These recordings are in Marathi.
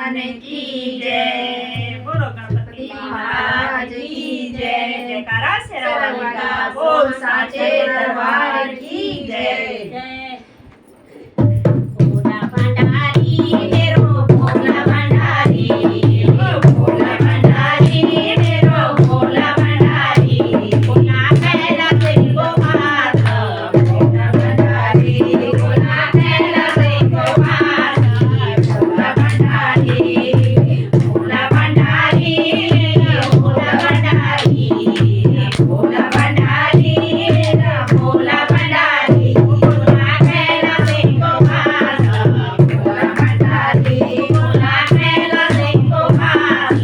भगवान की जय। बोलो गणपति महाराज की जय। जयकारा शेरावाली का बोल साचे दरबार की जय। भोला भंडारी मेरो भोला भंडारी, भोला भंडारी मेरो भोला भंडारी, भोला कैला सिंह गोपाल, भोला भंडारी भोला कैला सिंह गोपाल, भोला भंडारी भोला भंडारी भोला भंडारी, भोला भंडारी भोला भंडारी, भोला कैला सिंह गोपाल, भोला भंडारी भोला कैला सिंह गोपाल,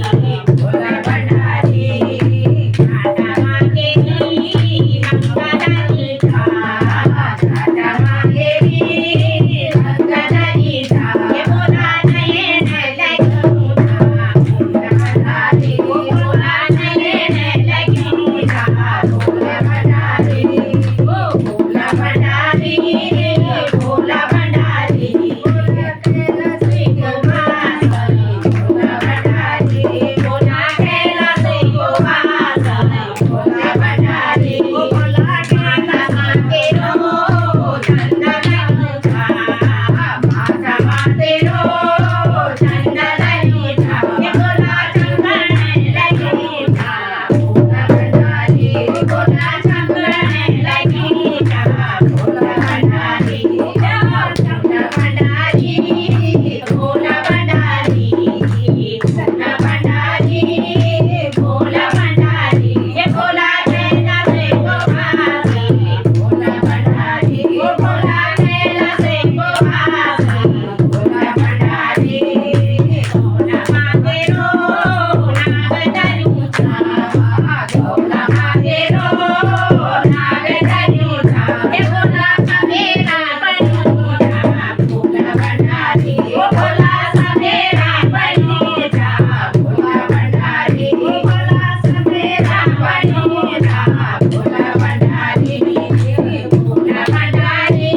भोला भंडारी। घाटा मांगेली रंगदारी था, घाटा मांगेली रंगदारी था, ये बोला नयन लगूं था, भोला भंडारी बोला नयन लगूं था, भोला भंडारी ओ भोला भंडारी भोला भंडारी, भोला कैला सिंह गोपाल, भोला भंडारी भोला कैला सिंह गोपाल, भोला भंडारी भोला माता माते रो चंदन उठा, माता माते रो चंदन उठा, ये बोला चंदन लगी उठा, भोला भंडारी बोला चंदन लगी उठा, भोला भंडारी भोला भंडारी भोला भंडारी, भोला भंडारी भोला भंडारी, ये भोला कैला सिंह गोपाल, भोला भंडारी भोला कैला सिंह गोपाल, भोला भंडारी भोला माते रो नाग धनुषा, भोला माते रो नाग धनुषा, ये भोला सवेरा बनूंगा, भोला भंडारी भोला सवेरा बनूंगा, भोला भंडारी भोला सवेरा बनूंगा, भोला भंडारी भोला भंडारी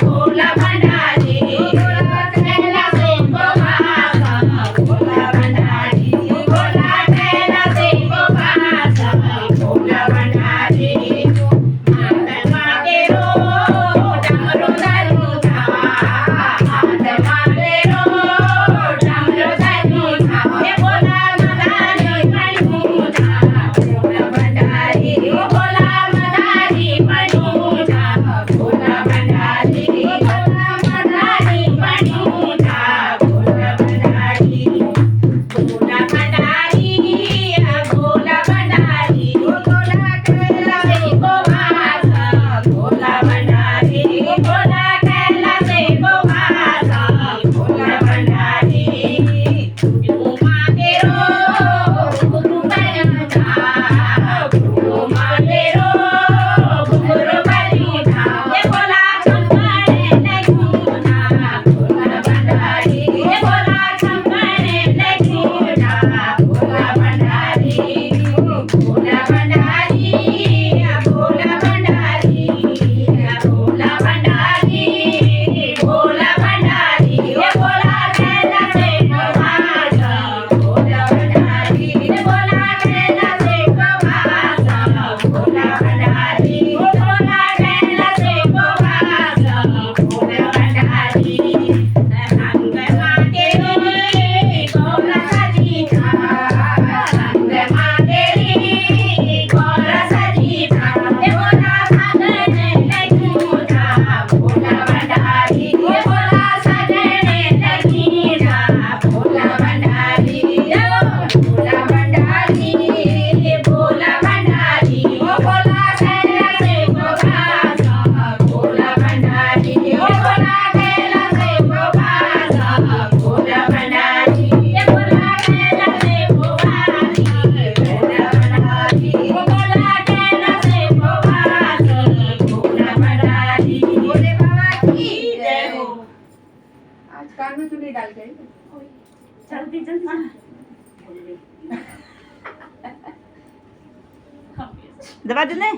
भोला भंडारी, भोला कैला सिंह गोपाल, भोला भंडारी भोला कैला सिंह गोपाल, भोला भंडारी। हाथ मांगे रो डमरू धनुषा, हाथ मांगे रो डमरू धनुषा, ये बोला मदारी बनूंगा, भोला भंडारी बोला मदारी बनूंगा, भोला भंडारी बोला मदारी बनूंगा, भोला भंडारी भोला भंडारी भोला भंडारी, भोला कैला सिंह गोपाल, भोला भंडारी भोला कैला सिंह गोपाल, भोला भंडारी। गुरु मांगे रो गुरु बनूंगा, गुरु मांगे रो गुरु बनूंगा, ये बोला चंदन लगूंगा, भोला भंडारी ये बोला चंदन लगूंगा, भोला भंडारी भोला भंडारी भोला भंडारी भोला भंडारी भोला भंडारी, ये बोला कैला सिंह गोपाल, भोला भंडारी ये बोला कैला सिंह गोपाल, भोला भंडारी बोला कैला सिंह गोपाल, भोला भंडारी। रंग मांगेली गौर सजीता, रंग मांगेली गौर सजीता, ये बोला सजन लगूंगा, भोला भंडारी ये बोला सजन लगूंगा, भोला भंडारी भोला भंडारी भोला भंडारी, ओ बोला कैला सिंह गोपाल, भोला भंडारी ओ बोला कैला सिंह गोपाल, भोला भंडारी ये बोला कैला सिंह गोपाल, भोला भंडारी ओ बोला कैला सिंह गोपाल, भोला भंडारी। भोले बाबा की जय हो। आज कान में चुनी डाल के जल्दी जल्दी दबा देने।